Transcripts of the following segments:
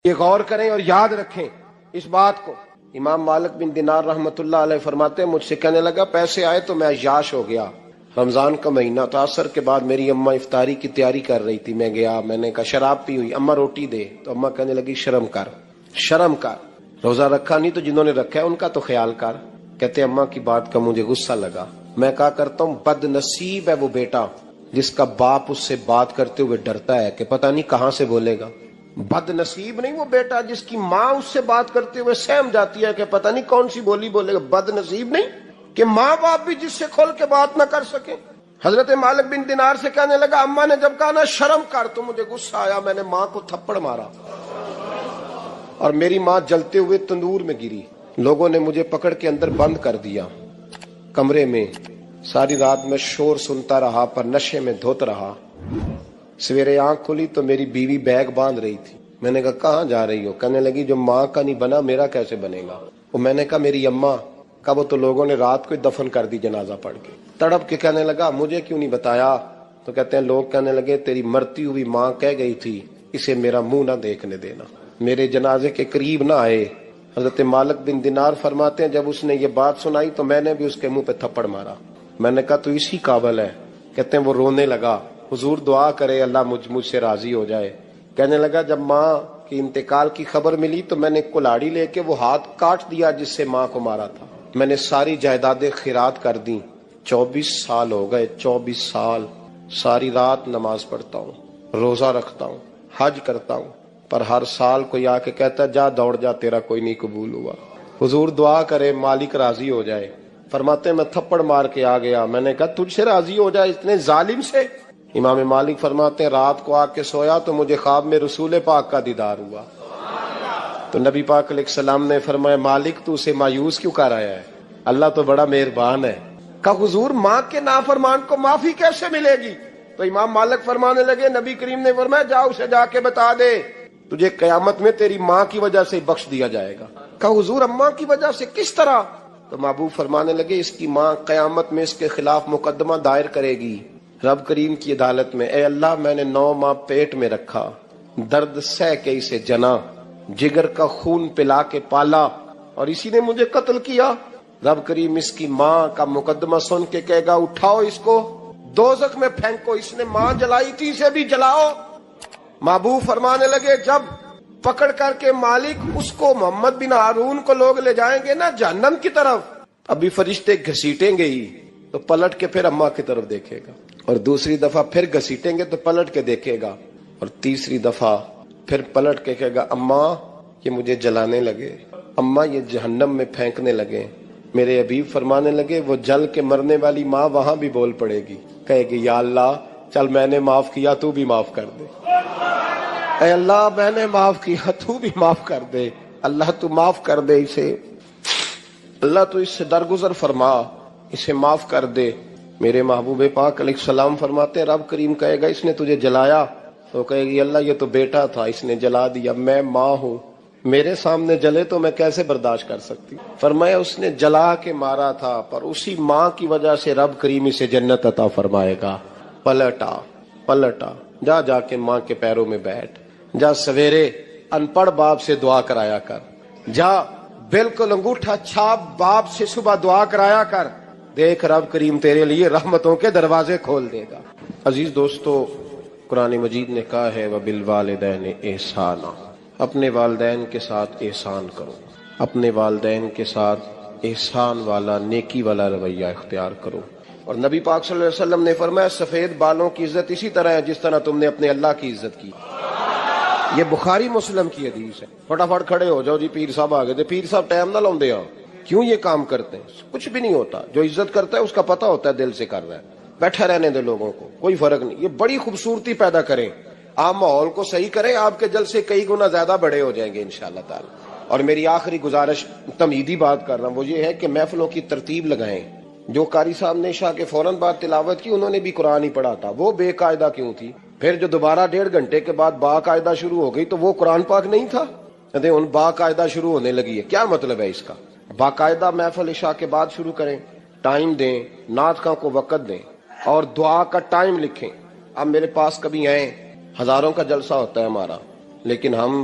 یہ غور کریں اور یاد رکھیں اس بات کو۔ امام مالک بن دینار رحمت اللہ علیہ فرماتے ہیں مجھ سے کہنے لگا پیسے آئے تو میں عیاش ہو گیا، رمضان کا مہینہ تھا، عصر کے بعد میری اماں افطاری کی تیاری کر رہی تھی، میں گیا، میں نے کہا شراب پی ہوئی، اماں روٹی دے، تو اماں کہنے لگی شرم کر، شرم کر، روزہ رکھا نہیں تو جنہوں نے رکھا ہے ان کا تو خیال کر۔ کہتے اماں کی بات کا مجھے غصہ لگا، میں کہا کرتا ہوں بد نصیب ہے وہ بیٹا جس کا باپ اس سے بات کرتے ہوئے ڈرتا ہے کہ پتہ نہیں کہاں سے بولے گا۔ بد نصیب نہیں وہ بیٹا جس کی ماں اس سے بات کرتے ہوئے سہم جاتی ہے کہ پتہ نہیں کون سی بولی بولے گا۔ بد نصیب نہیں کہ ماں باپ بھی جس سے کھول کے بات نہ کر سکیں۔ حضرت مالک بن دینار سے کہنے لگا اماں نے جب کہا نا شرم کر تو مجھے غصہ آیا، میں نے ماں کو تھپڑ مارا اور میری ماں جلتے ہوئے تندور میں گری۔ لوگوں نے مجھے پکڑ کے اندر بند کر دیا کمرے میں، ساری رات میں شور سنتا رہا پر نشے میں دھوت رہا۔ سویرے آنکھ کھلی تو میری بیوی بیگ باندھ رہی تھی، میں نے کہا کہاں جا رہی ہو؟ کہنے لگی جو ماں کا نہیں بنا میرا کیسے بنے گا؟ وہ میں نے کہا میری اماں کا، وہ تو لوگوں نے رات کو دفن کر دی جنازہ پڑھ کے۔ تڑپ کے کہنے لگا مجھے کیوں نہیں بتایا؟ تو کہتے ہیں لوگ کہنے لگے تیری مرتی ہوئی ماں کہہ گئی تھی اسے میرا منہ نہ دیکھنے دینا، میرے جنازے کے قریب نہ آئے۔ حضرت مالک بن دینار فرماتے ہیں جب اس نے یہ بات سنائی تو میں نے بھی اس کے منہ پہ تھپڑ مارا، میں نے کہا تو اسی قابل ہے۔ کہتے ہیں وہ رونے لگا، حضور دعا کرے اللہ مجھ سے راضی ہو جائے۔ کہنے لگا جب ماں کی انتقال کی خبر ملی تو میں نے کلاڑی لے کے وہ ہاتھ کاٹ دیا جس سے ماں کو مارا تھا، میں نے ساری جائیدادیں خیرات کر دیں۔ 24 سال ہو گئے، 24 سال ساری رات نماز پڑھتا ہوں، روزہ رکھتا ہوں، حج کرتا ہوں، پر ہر سال کوئی آ کے کہتا جا دوڑ جا تیرا کوئی نہیں قبول ہوا۔ حضور دعا کرے مالک راضی ہو جائے۔ فرماتے میں تھپڑ مار کے آ گیا، میں نے کہا تجھ سے راضی ہو جائے اتنے ظالم سے؟ امام مالک فرماتے ہیں رات کو آ کے سویا تو مجھے خواب میں رسول پاک کا دیدار ہوا، تو نبی پاک علیہ السلام نے فرمایا مالک تو اسے مایوس کیوں کر آیا ہے؟ اللہ تو بڑا مہربان ہے۔ کہا حضور ماں کے نافرمان کو معافی کیسے ملے گی؟ تو امام مالک فرمانے لگے نبی کریم نے فرمایا جا اسے جا کے بتا دے تجھے قیامت میں تیری ماں کی وجہ سے بخش دیا جائے گا۔ کہا حضور اماں کی وجہ سے کس طرح؟ تو محبوب فرمانے لگے اس کی ماں قیامت میں اس کے خلاف مقدمہ دائر کرے گی رب کریم کی عدالت میں، اے اللہ میں نے 9 ماہ پیٹ میں رکھا، درد سہ کے اسے جنا، جگر کا خون پلا کے پالا اور اسی نے مجھے قتل کیا۔ رب کریم اس کی ماں کا مقدمہ سن کے کہے گا اٹھاؤ اس کو دوزخ میں پھینکو، اس نے ماں جلائی تھی اسے بھی جلاؤ۔ محبوب فرمانے لگے جب پکڑ کر کے مالک اس کو محمد بن ہارون کو لوگ لے جائیں گے نا جہنم کی طرف، ابھی فرشتے گھسیٹیں گے ہی تو پلٹ کے پھر اماں کی طرف دیکھے گا، اور دوسری دفعہ پھر گھسیٹیں گے تو پلٹ کے دیکھے گا، اور تیسری دفعہ پھر پلٹ کے کہے گا اماں یہ مجھے جلانے لگے، اماں یہ جہنم میں پھینکنے لگے۔ میرے حبیب فرمانے لگے وہ جل کے مرنے والی ماں وہاں بھی بول پڑے گی، کہے گی یا اللہ چل میں نے معاف کیا تو بھی معاف کر دے، اے اللہ میں نے معاف کیا تو بھی معاف کر دے، اللہ تو معاف کر دے اسے، اللہ تو اس سے درگزر فرما، اسے معاف کر دے۔ میرے محبوب پاک علیہ السلام فرماتے رب کریم کہے گا اس نے تجھے جلایا، تو کہے گی اللہ یہ تو بیٹا تھا اس نے جلا دیا، میں ماں ہوں، میرے سامنے جلے تو میں کیسے برداشت کر سکتی؟ فرمایا اس نے جلا کے مارا تھا پر اسی ماں کی وجہ سے رب کریم اسے جنت عطا فرمائے گا۔ پلٹا جا کے ماں کے پیروں میں بیٹھ، جا سویرے ان پڑھ باپ سے دعا کرایا کر، جا بالکل انگوٹھا چھاپ باپ سے صبح دعا کرایا کر، دیکھ رب کریم تیرے لیے رحمتوں کے دروازے کھول دے گا۔ عزیز دوستو قرآن مجید نے کہا ہے وَبِالْوَالِدَيْنِ احسانا، اپنے والدین کے ساتھ احسان کرو، اپنے والدین کے ساتھ احسان والا نیکی والا رویہ اختیار کرو۔ اور نبی پاک صلی اللہ علیہ وسلم نے فرمایا سفید بالوں کی عزت اسی طرح ہے جس طرح تم نے اپنے اللہ کی عزت کی۔ یہ بخاری مسلم کی حدیث ہے۔ فٹافٹ کھڑے ہو جاؤ جی پیر صاحب آگے تھے، پیر صاحب ٹائم نہ لاؤندے آؤ، کیوں یہ کام کرتے ہیں؟ کچھ بھی نہیں ہوتا، جو عزت کرتا ہے اس کا پتہ ہوتا ہے دل سے کر رہا ہے، بیٹھا رہنے دے لوگوں کو، کوئی فرق نہیں۔ یہ بڑی خوبصورتی پیدا کریں، آپ ماحول کو صحیح کریں، آپ کے جلسے کئی گنا زیادہ بڑے ہو جائیں گے انشاءاللہ تعالی۔ اور میری آخری گزارش تمہیدی بات کر رہا ہوں، وہ یہ ہے کہ محفلوں کی ترتیب لگائیں۔ جو قاری صاحب نے عشاء کے فوراً بعد تلاوت کی انہوں نے بھی قرآن ہی پڑھا تھا، وہ بے قاعدہ کیوں تھی؟ پھر جو دوبارہ 1.5 گھنٹے کے بعد باقاعدہ شروع ہو گئی تو وہ قرآن پاک نہیں تھا؟ کہتے ان باقاعدہ شروع ہونے لگی ہے، کیا مطلب ہے اس کا؟ باقاعدہ محفل عشاء کے بعد شروع کریں، ٹائم دیں، نعت خواں کو وقت دیں اور دعا کا ٹائم لکھیں۔ اب میرے پاس کبھی آئیں، ہزاروں کا جلسہ ہوتا ہے ہمارا، لیکن ہم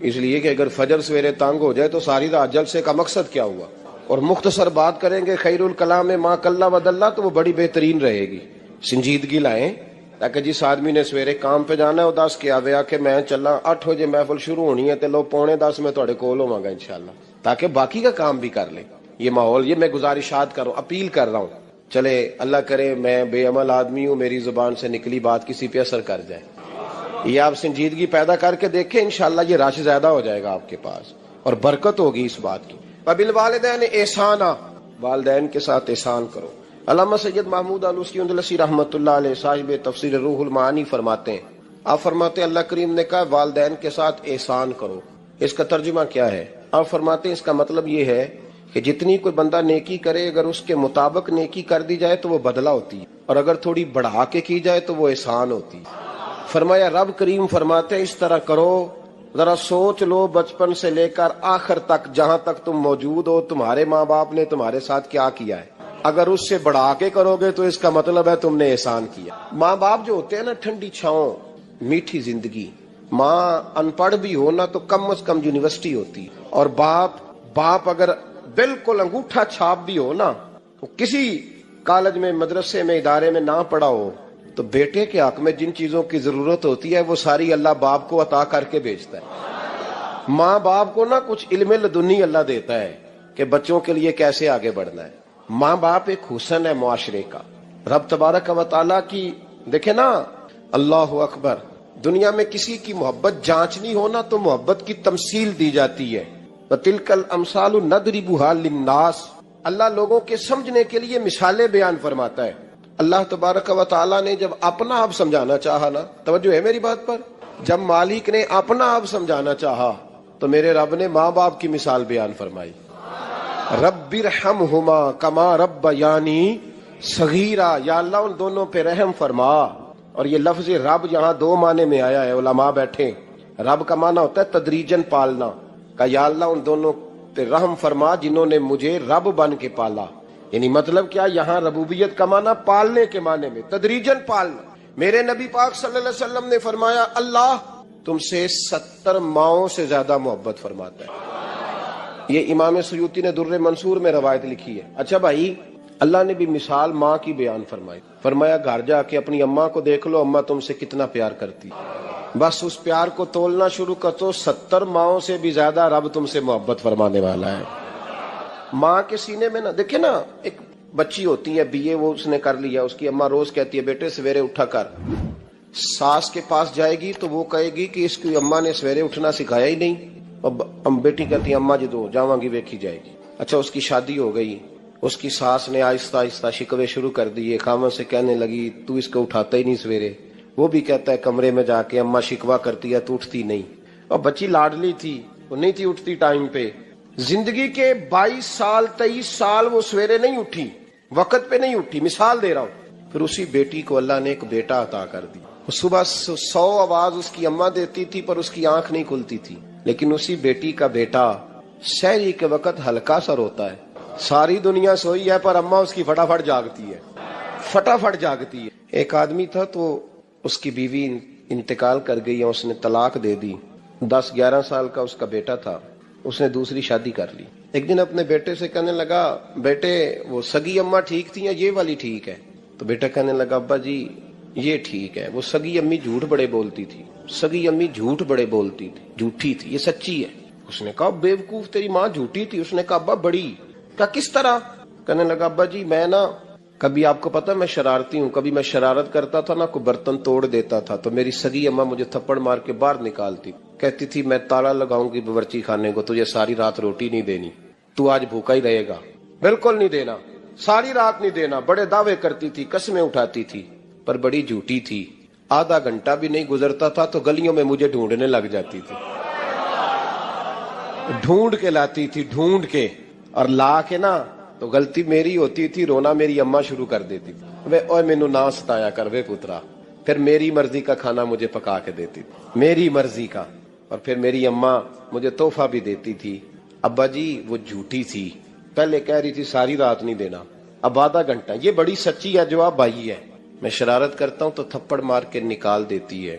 اس لیے کہ اگر فجر سویرے تانگ ہو جائے تو ساری رات جلسے کا مقصد کیا ہوا؟ اور مختصر بات کریں گے خیر الکلام ما کلا ودلہ تو وہ بڑی بہترین رہے گی۔ سنجیدگی لائیں تاکہ جس آدمی نے سویرے کام پہ جانا ہے وہ 10 کے آوے کہ میں چلا 8 بجے محفل شروع ہونی ہے تے لو 9:45 میں تھوڑے کول ہوواں گا انشاءاللہ، تاکہ باقی کا کام بھی کر لیں۔ یہ ماحول، یہ میں گزارشات کر رہا ہوں، اپیل کر رہا ہوں۔ چلے اللہ کرے میں بے عمل آدمی ہوں، میری زبان سے نکلی بات کسی پہ اثر کر جائے، یہ آپ سنجیدگی پیدا کر کے دیکھیں، انشاءاللہ یہ رش زیادہ ہو جائے گا آپ کے پاس اور برکت ہوگی اس بات کی۔ وبالوالدین احسانا، والدین کے ساتھ احسان کرو۔ علامہ سید محمود آلوسی اندلسی رحمۃ اللہ علیہ صاحب تفسیر روح المعانی فرماتے ہیں، آپ فرماتے ہیں اللہ کریم نے کہا والدین کے ساتھ احسان کرو، اس کا ترجمہ کیا ہے؟ آپ فرماتے ہیں اس کا مطلب یہ ہے کہ جتنی کوئی بندہ نیکی کرے اگر اس کے مطابق نیکی کر دی جائے تو وہ بدلہ ہوتی ہے، اور اگر تھوڑی بڑھا کے کی جائے تو وہ احسان ہوتی ہے۔ فرمایا رب کریم فرماتے ہیں اس طرح کرو، ذرا سوچ لو بچپن سے لے کر آخر تک جہاں تک تم موجود ہو تمہارے ماں باپ نے تمہارے ساتھ کیا کیا ہے، اگر اس سے بڑھا کے کرو گے تو اس کا مطلب ہے تم نے احسان کیا۔ ماں باپ جو ہوتے ہیں نا، ٹھنڈی چھاؤں، میٹھی زندگی، ماں ان پڑھ بھی ہو نا تو کم از کم یونیورسٹی ہوتی، اور باپ اگر بالکل انگوٹھا چھاپ بھی ہو نا، کسی کالج میں مدرسے میں ادارے میں نہ پڑھا ہو، تو بیٹے کے حق میں جن چیزوں کی ضرورت ہوتی ہے وہ ساری اللہ باپ کو عطا کر کے بھیجتا ہے۔ ماں باپ کو نا کچھ علم لدنی اللہ دیتا ہے کہ بچوں کے لیے کیسے آگے بڑھنا ہے۔ ماں باپ ایک حسن ہے معاشرے کا۔ رب تبارک و تعالیٰ کی دیکھیں نا، اللہ اکبر، دنیا میں کسی کی محبت جانچنی ہو نا تو محبت کی تمثیل دی جاتی ہے، وَتِلْكَ الْأَمْثَالُ نَضْرِبُهَا لِلنَّاسِ، اللہ لوگوں کے سمجھنے کے لیے مثالیں بیان فرماتا ہے۔ اللہ تبارک و تعالیٰ نے جب اپنا آپ سمجھانا چاہا نا، توجہ ہے میری بات پر، جب مالک نے اپنا آپ سمجھانا چاہا تو میرے رب نے ماں باپ کی مثال بیان فرمائی، رب ارحمہما کما ربیانی صغیرا، یا اللہ ان دونوں پہ رحم فرما۔ اور یہ لفظ رب یہاں 2 معنی میں آیا ہے، علماء بیٹھے، رب کا معنی ہوتا ہے تدریجن پالنا، کہ یا اللہ ان دونوں پہ رحم فرما جنہوں نے مجھے رب بن کے پالا، یعنی مطلب کیا، یہاں ربوبیت کا معنی پالنے کے معنی میں، تدریجن پالنا۔ میرے نبی پاک صلی اللہ علیہ وسلم نے فرمایا اللہ تم سے 70 ماؤں سے زیادہ محبت فرماتا ہے۔ یہ امام سیوطی نے در منصور میں روایت لکھی ہے۔ اچھا بھائی، اللہ نے بھی مثال ماں کی بیان فرمائی، فرمایا گھر جا کے اپنی اماں کو دیکھ لو، اماں تم سے کتنا پیار کرتی، بس اس پیار کو تولنا شروع کر تو 70 ماؤں سے بھی زیادہ رب تم سے محبت فرمانے والا ہے۔ ماں کے سینے میں نا، دیکھیں نا، ایک بچی ہوتی ہے BA، وہ اس نے کر لیا، اس کی اماں روز کہتی ہے بیٹے سویرے اٹھا کر، ساس کے پاس جائے گی تو وہ کہے گی کہ اس کی اماں نے سویرے اٹھنا سکھایا ہی نہیں، اور بیٹی کہتی ہے اماں جدو جاواں گی ویکھی جائے گی۔ اچھا اس کی شادی ہو گئی، اس کی ساس نے آہستہ آہستہ شکوے شروع کر دیے، خاوند سے کہنے لگی تو اس کو اٹھاتا ہی نہیں سویرے، وہ بھی کہتا ہے کمرے میں جا کے اماں شکوا کرتی ہے تو اٹھتی نہیں، اور بچی لاڈلی تھی، وہ نہیں تھی اٹھتی ٹائم پہ۔ زندگی کے 22 سال 23 سال وہ سویرے نہیں اٹھی، وقت پہ نہیں اٹھی، مثال دے رہا ہوں۔ پھر اسی بیٹی کو اللہ نے ایک بیٹا عطا کر دی، صبح 100 آواز اس کی اماں دیتی تھی پر اس کی آنکھ نہیں کھلتی تھی، لیکن اسی بیٹی کا بیٹا سحری کے وقت ہلکا سا روتا ہے، ساری دنیا سوئی ہے پر اماں اس کی فٹافٹ جاگتی ہے، فٹافٹ جاگتی ہے۔ ایک آدمی تھا تو اس کی بیوی انتقال کر گئی اور اس نے طلاق دے دی، 10-11 سال کا اس کا بیٹا تھا، اس نے دوسری شادی کر لی۔ ایک دن اپنے بیٹے سے کہنے لگا بیٹے وہ سگی اماں ٹھیک تھی یا یہ والی ٹھیک ہے؟ تو بیٹا کہنے لگا ابا جی یہ ٹھیک ہے، وہ سگی امی جھوٹ بڑے بولتی تھی، سگی امی جھوٹ بڑے بولتی تھی، جھوٹی تھی، یہ سچی ہے۔ اس نے کہا بیوقوف تیری ماں جھوٹی تھی؟ اس نے کہا ابا بڑی۔ کہا کس طرح؟ کہنے لگا ابا جی میں نا کبھی، آپ کو پتا میں شرارتی ہوں، کبھی میں شرارت کرتا تھا نا، کوئی برتن توڑ دیتا تھا تو میری سگی اماں مجھے تھپڑ مار کے باہر نکالتی، کہتی تھی میں تالا لگاؤں گی باورچی خانے کو، تجھے ساری رات روٹی نہیں دینی، تو آج بھوکا ہی رہے گا، بالکل نہیں دینا، ساری رات نہیں دینا۔ بڑے دعوے کرتی تھی، قسمیں اٹھاتی تھی، پر بڑی جھوٹی تھی۔ آدھا گھنٹہ بھی نہیں گزرتا تھا تو گلیوں میں مجھے ڈھونڈنے لگ جاتی تھی، ڈھونڈ کے لاتی تھی، ڈھونڈ کے، اور لا کے نا تو غلطی میری ہوتی تھی، رونا میری اماں شروع کر دیتی تھی، وے اوے مینوں نہ ستایا کر وے پترا، پھر میری مرضی کا کھانا مجھے پکا کے دیتی تھی، میری مرضی کا، اور پھر میری اماں مجھے تحفہ بھی دیتی تھی۔ ابا جی وہ جھوٹی تھی، پہلے کہہ رہی تھی ساری رات نہیں دینا، اب آدھا گھنٹہ، یہ بڑی سچی ہے جو آپ بھائی ہے، میں شرارت کرتا ہوں تو تھپڑ مار کے نکال دیتی ہے،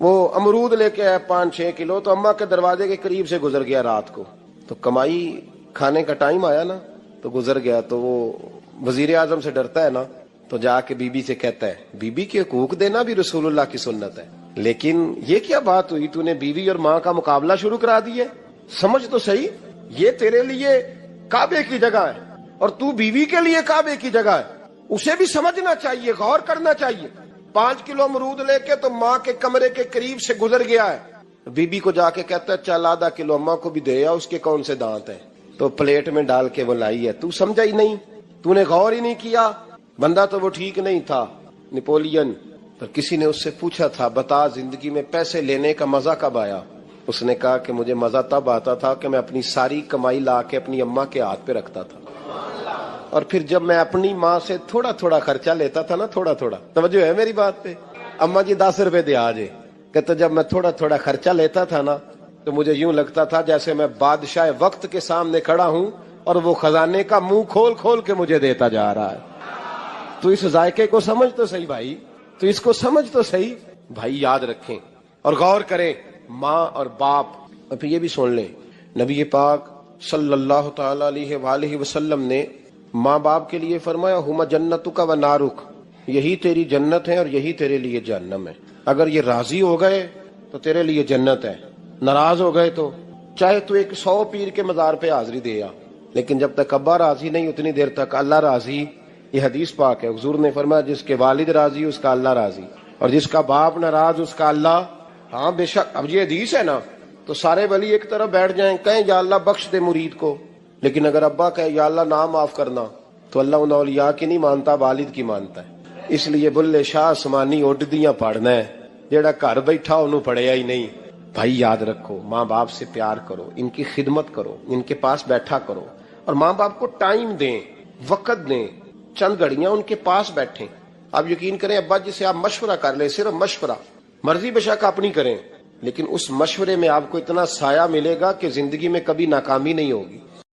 وہ امرود لے کے آیا 5-6 کلو، تو اماں کے دروازے کے قریب سے گزر گیا رات کو، تو کمائی کھانے کا ٹائم آیا نا تو گزر گیا، تو وہ وزیر اعظم سے ڈرتا ہے نا، تو جا کے بی بی سے کہتا ہے بی بی کے حقوق دینا بھی رسول اللہ کی سنت ہے، لیکن یہ کیا بات ہوئی، تو نے بیوی اور ماں کا مقابلہ شروع کرا دی ہے، سمجھ تو صحیح، یہ تیرے لیے کعبے کی جگہ ہے اور تو بیوی کے لیے کعبے کی جگہ ہے، اسے بھی سمجھنا چاہیے، غور کرنا چاہیے۔ 5 کلو امرود لے کے تو ماں کے کمرے کے قریب سے گزر گیا ہے، بی بی کو جا کے کہتا ہے چل آدھا کلو اماں کو بھی دے، اس کے کون سے دانت ہیں، تو پلیٹ میں ڈال کے وہ لائی ہے، تو سمجھا ہی نہیں، تو نے غور ہی نہیں کیا، بندہ تو وہ ٹھیک نہیں تھا نپولین، پر کسی نے اس سے پوچھا تھا بتا زندگی میں پیسے لینے کا مزہ کب آیا، اس نے کہا کہ مجھے مزہ تب آتا تھا کہ میں اپنی ساری کمائی لا کے اپنی اماں کے ہاتھ پہ رکھتا تھا، اور پھر جب میں اپنی ماں سے تھوڑا تھوڑا خرچہ لیتا تھا نا، تھوڑا تھوڑا، توجہ ہے میری بات پہ، اماں جی 10 روپے دے آجے، کہتا جب میں تھوڑا تھوڑا خرچہ لیتا تھا نا تو مجھے یوں لگتا تھا جیسے میں بادشاہ وقت کے سامنے کھڑا ہوں اور وہ خزانے کا منہ کھول کھول کے مجھے دیتا جا رہا ہے۔ تو اس ذائقے کو سمجھ تو صحیح بھائی، تو اس کو سمجھ تو صحیح بھائی، یاد رکھیں اور غور کریں، ماں اور باپ۔ اور پھر یہ بھی سن لیں، نبی پاک صلی اللہ تعالی علیہ وآلہ وسلم نے ماں باپ کے لیے فرمایا ہما جنتک و نارک، یہی تیری جنت ہے اور یہی تیرے لیے جہنم ہے، اگر یہ راضی ہو گئے تو تیرے لیے جنت ہے، ناراض ہو گئے تو چاہے تو ایک 100 پیر کے مزار پہ حاضری دے آ، لیکن جب تک ابا راضی نہیں اتنی دیر تک اللہ راضی۔ یہ حدیث پاک ہے، حضور نے فرمایا جس کے والد راضی اس کا اللہ راضی، اور جس کا باپ ناراض اس کا اللہ۔ ہاں بے شک، اب یہ حدیث ہے نا تو سارے ولی ایک طرف بیٹھ جائیں، کہیں یا اللہ بخش دے مرید کو، لیکن اگر ابا کہے یا اللہ نہ معاف کرنا تو اللہ ان اولیاء کی نہیں مانتا، والد کی مانتا ہے۔ اس لیے بلے شاہ آسمانی اڈدیاں پڑھنا ہے، جیڑا گھر بیٹھا انہوں پڑھیا ہی نہیں۔ بھائی یاد رکھو، ماں باپ سے پیار کرو، ان کی خدمت کرو، ان کے پاس بیٹھا کرو، اور ماں باپ کو ٹائم دیں، وقت دیں، چند گھڑیاں ان کے پاس بیٹھیں۔ آپ یقین کریں ابا جی سے آپ مشورہ کر لیں، صرف مشورہ، مرضی بے شک اپنی کریں، لیکن اس مشورے میں آپ کو اتنا سایہ ملے گا کہ زندگی میں کبھی ناکامی نہیں ہوگی۔